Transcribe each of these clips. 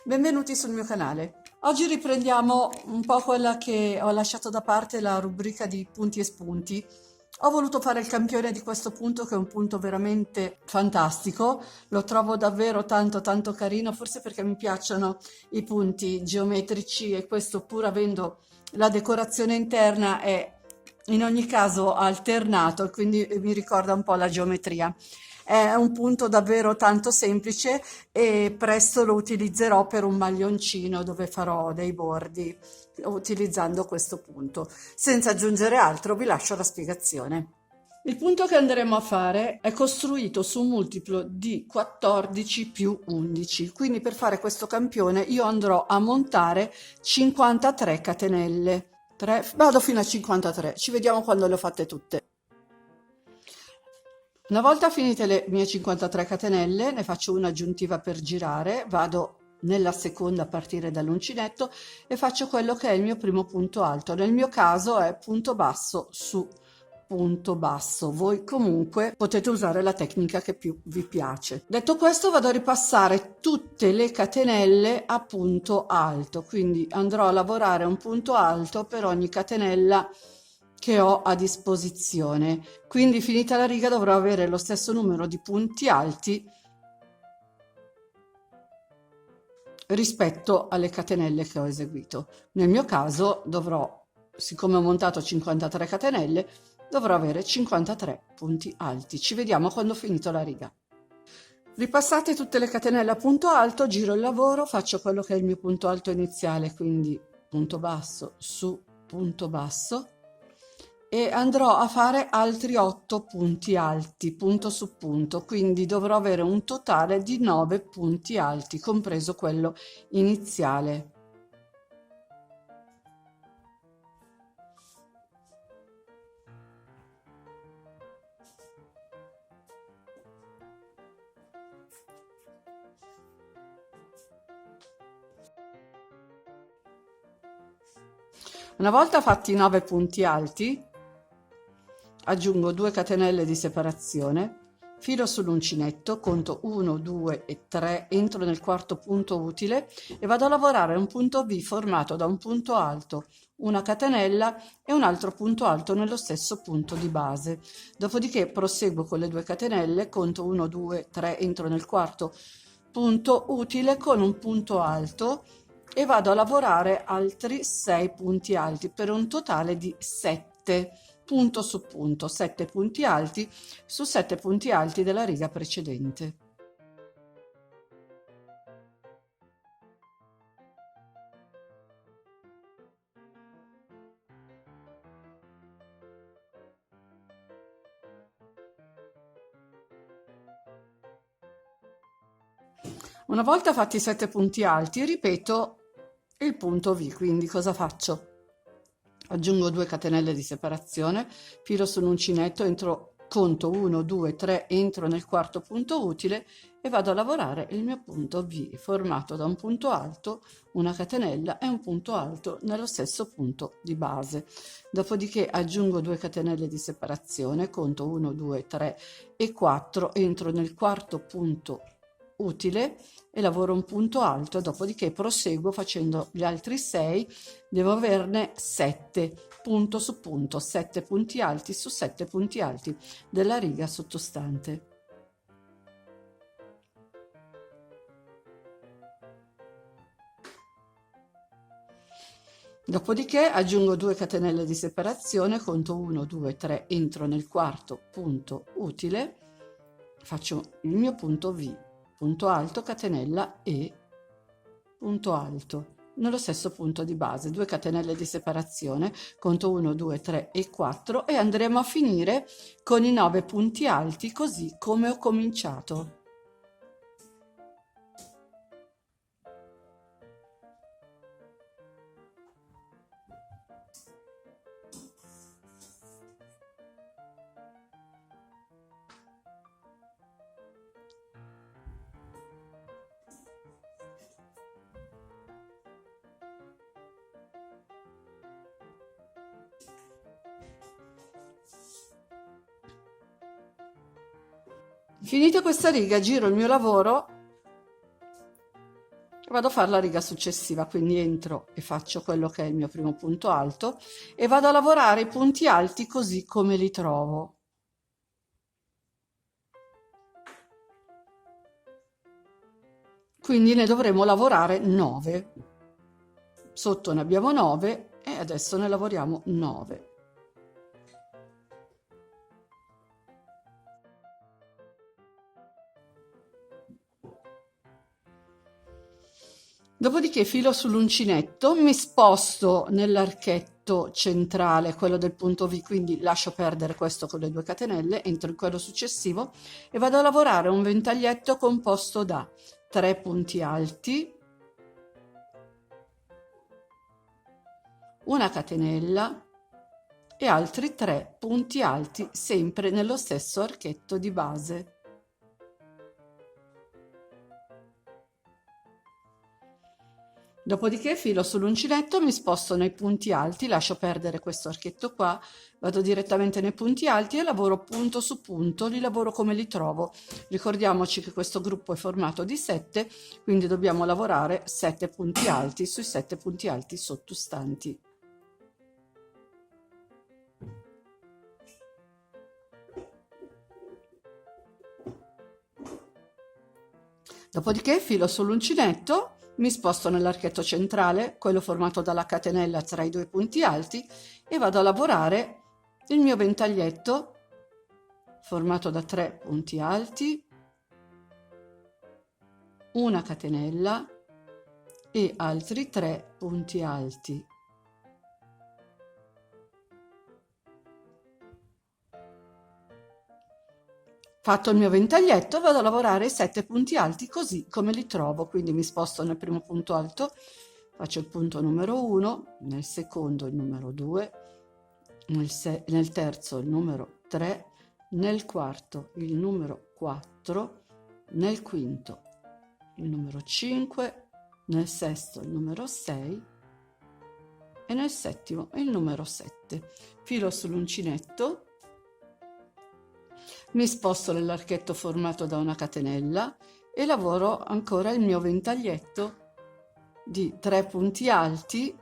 Benvenuti sul mio canale. Oggi riprendiamo un po' quella che ho lasciato da parte, la rubrica di punti e spunti. Ho voluto fare il campione di questo punto, che è un punto veramente fantastico, lo trovo davvero tanto tanto carino, forse perché mi piacciono i punti geometrici e questo, pur avendo la decorazione interna, è in ogni caso alternato e quindi mi ricorda un po' la geometria. È un punto davvero tanto semplice e presto lo utilizzerò per un maglioncino dove farò dei bordi utilizzando questo punto. Senza aggiungere altro, vi lascio la spiegazione. Il punto che andremo a fare è costruito su un multiplo di 14 più 11, quindi per fare questo campione io andrò a montare 53 catenelle. Vado fino a 53, ci vediamo quando le ho fatte tutte. Una volta finite le mie 53 catenelle, ne faccio una aggiuntiva per girare, vado nella seconda a partire dall'uncinetto e faccio quello che è il mio primo punto alto. Nel mio caso è punto basso su punto basso. Voi comunque potete usare la tecnica che più vi piace. Detto questo, vado a ripassare tutte le catenelle a punto alto, quindi andrò a lavorare un punto alto per ogni catenella che ho a disposizione. Quindi finita la riga dovrò avere lo stesso numero di punti alti rispetto alle catenelle che ho eseguito. Nel mio caso dovrò, siccome ho montato 53 catenelle, dovrò avere 53 punti alti. Ci vediamo quando ho finito la riga. Ripassate tutte le catenelle a punto alto, giro il lavoro, faccio quello che è il mio punto alto iniziale, quindi punto basso su punto basso, e andrò a fare altri 8 punti alti, punto su punto, quindi dovrò avere un totale di 9 punti alti, compreso quello iniziale. Una volta fatti i 9 punti alti, aggiungo 2 catenelle di separazione, filo sull'uncinetto, conto 1, 2 e 3, entro nel quarto punto utile e vado a lavorare un punto V formato da un punto alto, una catenella e un altro punto alto nello stesso punto di base. Dopodiché proseguo con le 2 catenelle, conto 1, 2, 3, entro nel quarto punto utile con un punto alto e vado a lavorare altri 6 punti alti per un totale di 7 punto su punto, 7 punti alti su 7 punti alti della riga precedente. Una volta fatti i 7 punti alti, ripeto il punto V, quindi cosa faccio? Aggiungo 2 catenelle di separazione, filo sull'uncinetto, conto 1, 2, 3, entro nel quarto punto utile e vado a lavorare il mio punto V, formato da un punto alto, una catenella e un punto alto nello stesso punto di base. Dopodiché aggiungo 2 catenelle di separazione, conto 1, 2, 3 e 4, entro nel quarto punto utile e lavoro un punto alto, dopodiché proseguo facendo gli altri 6, devo averne 7 punto su punto, 7 punti alti su 7 punti alti della riga sottostante. Dopodiché aggiungo 2 catenelle di separazione, conto 1, 2, 3, entro nel quarto punto utile, faccio il mio punto V, punto alto, catenella e punto alto nello stesso punto di base, 2 catenelle di separazione, conto 1, 2, 3 e 4 e andremo a finire con i 9 punti alti così come ho cominciato. Finita questa riga, giro il mio lavoro Vado a fare la riga successiva, quindi entro e faccio quello che è il mio primo punto alto e vado a lavorare i punti alti così come li trovo. Quindi ne dovremo lavorare 9. Sotto ne abbiamo 9 e adesso ne lavoriamo 9. Dopodiché filo sull'uncinetto, mi sposto nell'archetto centrale, quello del punto V, quindi lascio perdere questo con le 2 catenelle, entro in quello successivo e vado a lavorare un ventaglietto composto da 3 punti alti, una catenella e altri 3 punti alti sempre nello stesso archetto di base. Dopodiché filo sull'uncinetto, mi sposto nei punti alti, lascio perdere questo archetto qua, vado direttamente nei punti alti e lavoro punto su punto, li lavoro come li trovo. Ricordiamoci che questo gruppo è formato di 7, quindi dobbiamo lavorare 7 punti alti sui 7 punti alti sottostanti. Dopodiché filo sull'uncinetto, mi sposto nell'archetto centrale, quello formato dalla catenella tra i 2 punti alti, e vado a lavorare il mio ventaglietto formato da 3 punti alti, una catenella e altri 3 punti alti. Fatto il mio ventaglietto, vado a lavorare i 7 punti alti così come li trovo, quindi mi sposto nel primo punto alto, faccio il punto numero 1, nel secondo il numero 2, nel terzo il numero 3, nel quarto il numero 4, nel quinto il numero 5, nel sesto il numero 6 e nel settimo il numero 7. Filo sull'uncinetto, mi sposto nell'archetto formato da una catenella e lavoro ancora il mio ventaglietto di 3 punti alti,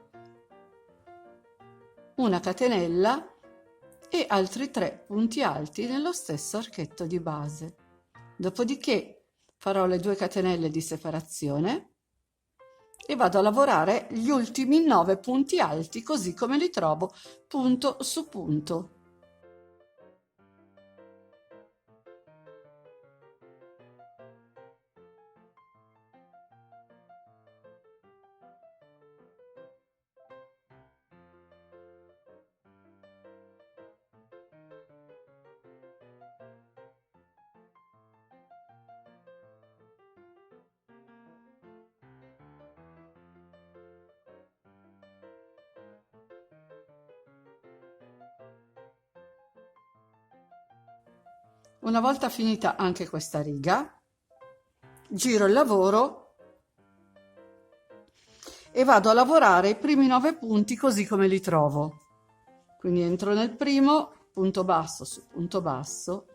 una catenella e altri 3 punti alti nello stesso archetto di base. Dopodiché farò le 2 catenelle di separazione e vado a lavorare gli ultimi 9 punti alti così come li trovo, punto su punto. Una volta finita anche questa riga, giro il lavoro e vado a lavorare i primi 9 punti così come li trovo. Quindi entro nel primo, punto basso su punto basso,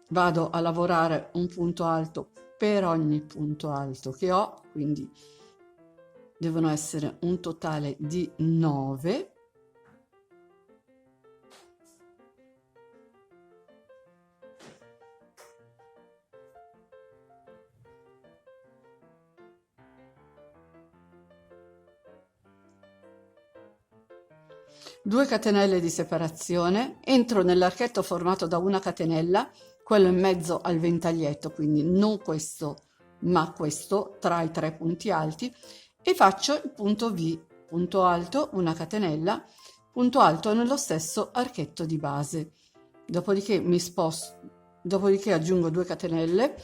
vado a lavorare un punto alto per ogni punto alto che ho, quindi devono essere un totale di 9. Due catenelle di separazione, entro nell'archetto formato da una catenella, quello in mezzo al ventaglietto, quindi non questo ma questo tra i 3 punti alti, e faccio il punto V, punto alto, una catenella, punto alto nello stesso archetto di base. Dopodiché dopodiché aggiungo 2 catenelle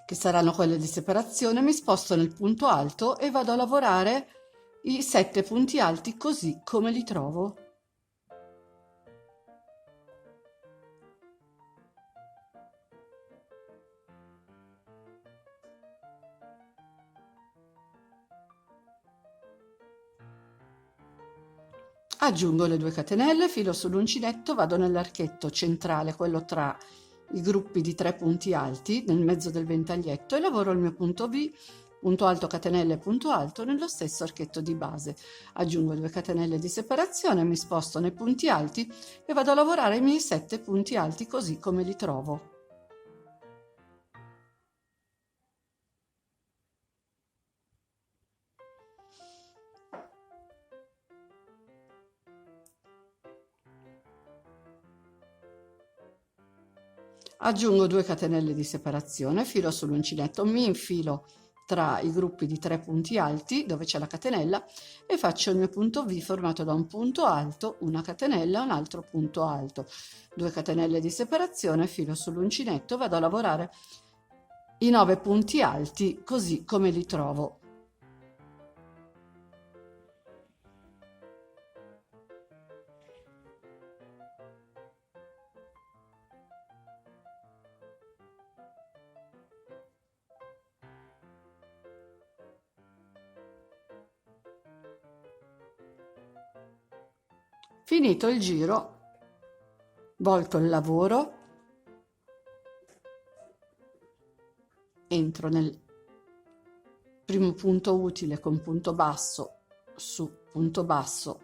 che saranno quelle di separazione, mi sposto nel punto alto e vado a lavorare i 7 punti alti così come li trovo. Aggiungo le 2 catenelle, filo sull'uncinetto, vado nell'archetto centrale, quello tra i gruppi di 3 punti alti nel mezzo del ventaglietto e lavoro il mio punto V, punto alto, catenella e punto alto nello stesso archetto di base. Aggiungo 2 catenelle di separazione, mi sposto nei punti alti e vado a lavorare i miei 7 punti alti così come li trovo. Aggiungo 2 catenelle di separazione, filo sull'uncinetto, mi infilo tra i gruppi di 3 punti alti dove c'è la catenella e faccio il mio punto V formato da un punto alto, una catenella, un altro punto alto, 2 catenelle di separazione, filo sull'uncinetto, vado a lavorare i 9 punti alti così come li trovo. Finito il giro, volto il lavoro, entro nel primo punto utile con punto basso su punto basso,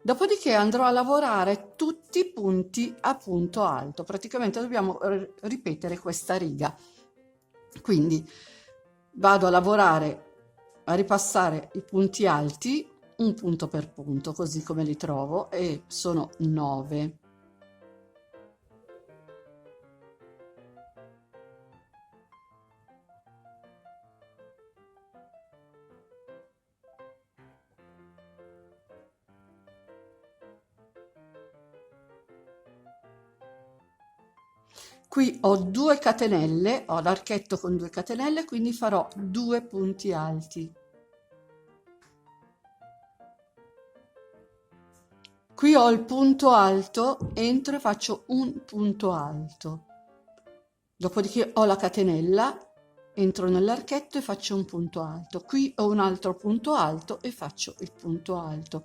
dopodiché andrò a lavorare tutti i punti a punto alto. Praticamente dobbiamo ripetere questa riga, quindi vado a lavorare, a ripassare i punti alti un punto per punto così come li trovo, e sono 9. Qui ho 2 catenelle, ho l'archetto con 2 catenelle, quindi farò 2 punti alti. Qui ho il punto alto, entro e faccio un punto alto. Dopodiché ho la catenella, entro nell'archetto e faccio un punto alto. Qui ho un altro punto alto e faccio il punto alto.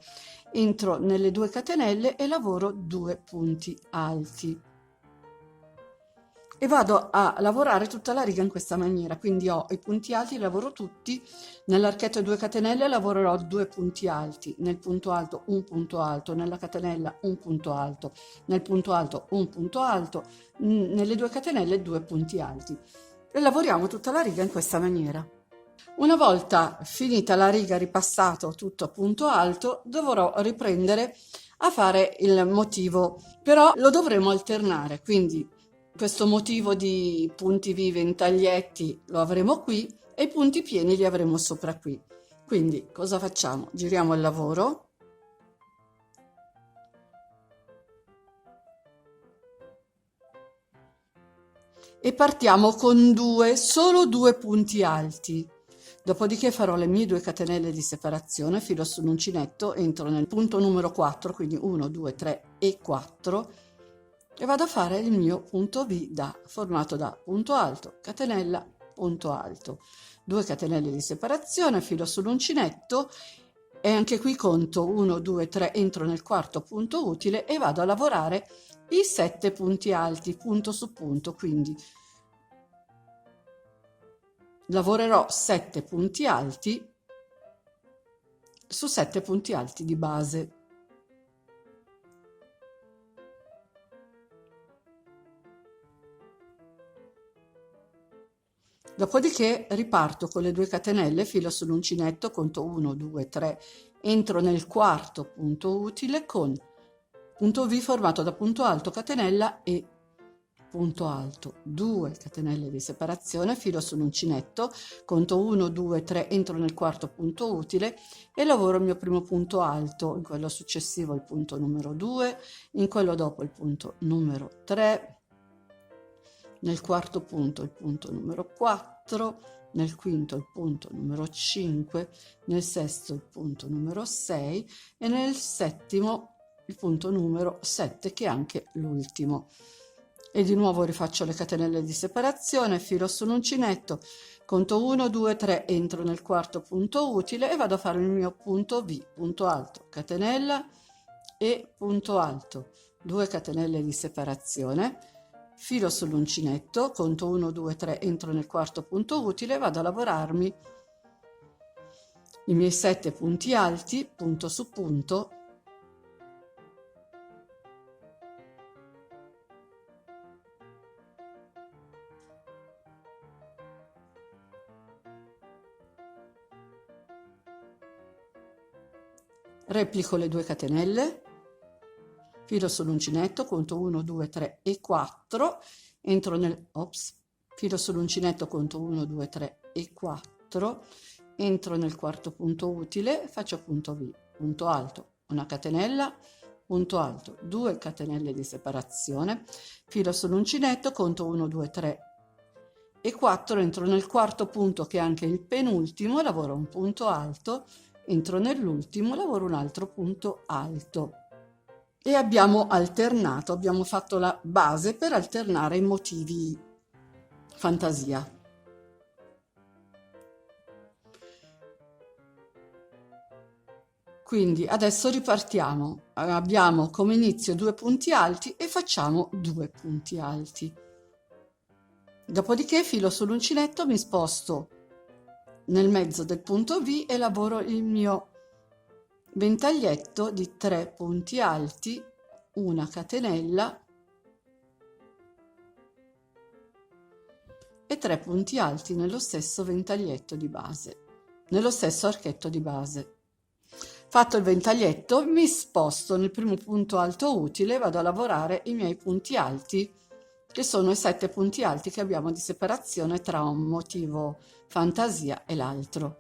Entro nelle 2 catenelle e lavoro 2 punti alti. E vado a lavorare tutta la riga in questa maniera, quindi ho i punti alti, li lavoro tutti, nell'archetto 2 catenelle lavorerò 2 punti alti, nel punto alto un punto alto, nella catenella un punto alto, nel punto alto un punto alto, nelle 2 catenelle 2 punti alti, e lavoriamo tutta la riga in questa maniera. Una volta finita la riga, ripassato tutto a punto alto, dovrò riprendere a fare il motivo, però lo dovremo alternare, quindi questo motivo di punti vivi in taglietti lo avremo qui e i punti pieni li avremo sopra qui. Quindi cosa facciamo? Giriamo il lavoro e partiamo con solo 2 punti alti. Dopodiché farò le mie 2 catenelle di separazione, filo sull'uncinetto, entro nel punto numero 4, quindi 1, 2, 3 e 4, e vado a fare il mio punto V formato da punto alto, catenella, punto alto, 2 catenelle di separazione, filo sull'uncinetto e anche qui conto 1, 2, 3, entro nel quarto punto utile e vado a lavorare i 7 punti alti, punto su punto, quindi lavorerò 7 punti alti su 7 punti alti di base. Dopodiché riparto con le 2 catenelle, filo sull'uncinetto, conto 1, 2, 3, entro nel quarto punto utile con punto V formato da punto alto, catenella e punto alto, 2 catenelle di separazione, filo sull'uncinetto, conto 1, 2, 3, entro nel quarto punto utile e lavoro il mio primo punto alto, in quello successivo il punto numero 2, in quello dopo il punto numero 3, nel quarto punto il punto numero 4, nel quinto il punto numero 5, nel sesto il punto numero 6 e nel settimo il punto numero 7, che è anche l'ultimo. E di nuovo rifaccio le catenelle di separazione, filo sull'uncinetto, conto 1, 2, 3, entro nel quarto punto utile e vado a fare il mio punto V, punto alto, catenella e punto alto, 2 catenelle di separazione, filo sull'uncinetto, conto 1, 2, 3, entro nel quarto punto utile, vado a lavorarmi i miei 7 punti alti, punto su punto, replico le 2 catenelle, filo sull'uncinetto, conto 1, 2, 3 e 4, entro nel, filo sull'uncinetto, conto 1, 2, 3 e 4, entro nel quarto punto utile, faccio punto V, punto alto, una catenella, punto alto, 2 catenelle di separazione, filo sull'uncinetto, conto 1, 2, 3 e 4, entro nel quarto punto che è anche il penultimo, lavoro un punto alto, entro nell'ultimo, lavoro un altro punto alto. E abbiamo alternato, abbiamo fatto la base per alternare i motivi fantasia. Quindi adesso ripartiamo, abbiamo come inizio 2 punti alti e facciamo 2 punti alti. Dopodiché filo sull'uncinetto, mi sposto nel mezzo del punto V e lavoro il mio ventaglietto di 3 punti alti, una catenella e 3 punti alti nello stesso ventaglietto di base, nello stesso archetto di base. Fatto il ventaglietto, mi sposto nel primo punto alto utile, vado a lavorare i miei punti alti, che sono i 7 punti alti che abbiamo di separazione tra un motivo fantasia e l'altro.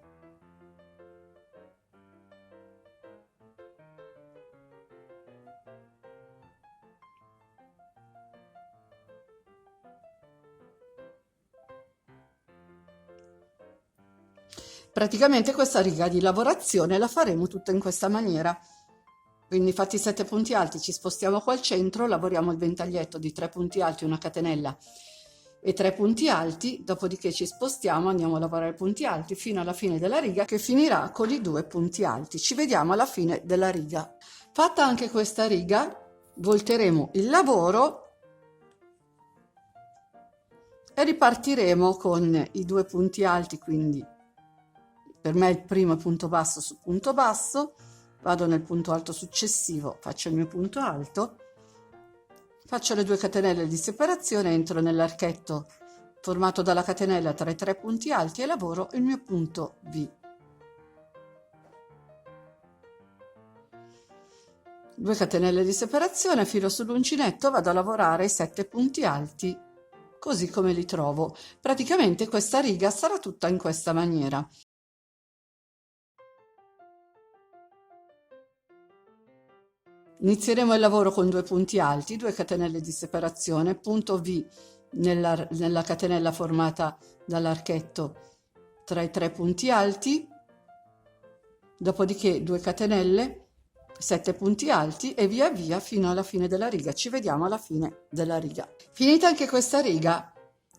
Praticamente questa riga di lavorazione la faremo tutta in questa maniera. Quindi fatti i 7 punti alti, ci spostiamo qua al centro, lavoriamo il ventaglietto di 3 punti alti, una catenella e 3 punti alti, dopodiché ci spostiamo, andiamo a lavorare i punti alti fino alla fine della riga che finirà con i 2 punti alti. Ci vediamo alla fine della riga. Fatta anche questa riga, volteremo il lavoro e ripartiremo con i 2 punti alti, quindi per me il primo è punto basso su punto basso, vado nel punto alto successivo, faccio il mio punto alto, faccio le 2 catenelle di separazione, entro nell'archetto formato dalla catenella tra i 3 punti alti e lavoro il mio punto V. 2 catenelle di separazione, filo sull'uncinetto, vado a lavorare i 7 punti alti così come li trovo. Praticamente questa riga sarà tutta in questa maniera. Inizieremo il lavoro con 2 punti alti, 2 catenelle di separazione, punto V nella catenella formata dall'archetto tra i 3 punti alti, dopodiché 2 catenelle, 7 punti alti e via via fino alla fine della riga. Ci vediamo alla fine della riga. Finita anche questa riga,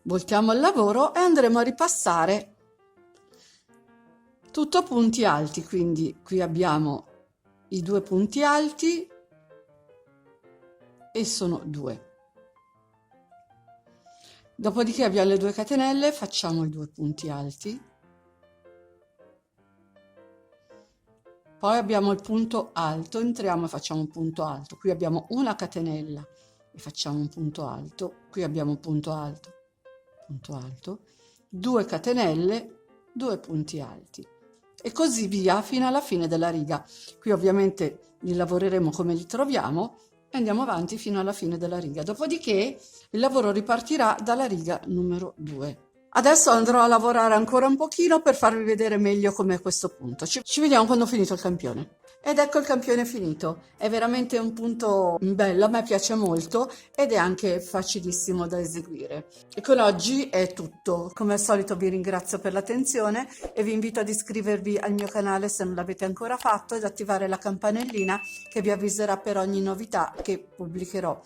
voltiamo il lavoro e andremo a ripassare tutto a punti alti, quindi qui abbiamo i 2 punti alti e sono 2. Dopodiché abbiamo le 2 catenelle, facciamo i 2 punti alti, poi abbiamo il punto alto, entriamo e facciamo un punto alto, qui abbiamo una catenella e facciamo un punto alto, qui abbiamo un punto alto, 2 catenelle, 2 punti alti e così via fino alla fine della riga. Qui ovviamente li lavoreremo come li troviamo e andiamo avanti fino alla fine della riga, dopodiché il lavoro ripartirà dalla riga numero 2. Adesso andrò a lavorare ancora un pochino per farvi vedere meglio com'è questo punto. Ci vediamo quando ho finito il campione. Ed ecco il campione finito. È veramente un punto bello, a me piace molto ed è anche facilissimo da eseguire. E con oggi è tutto. Come al solito vi ringrazio per l'attenzione e vi invito ad iscrivervi al mio canale se non l'avete ancora fatto ed attivare la campanellina che vi avviserà per ogni novità che pubblicherò.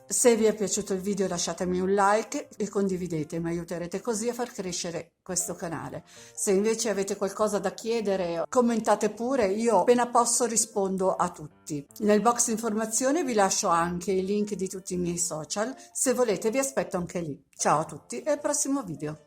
Se vi è piaciuto il video lasciatemi un like e condividete, mi aiuterete così a far crescere questo canale. Se invece avete qualcosa da chiedere, commentate pure, io appena posso rispondo a tutti. Nel box informazione vi lascio anche i link di tutti i miei social, se volete vi aspetto anche lì. Ciao a tutti e al prossimo video.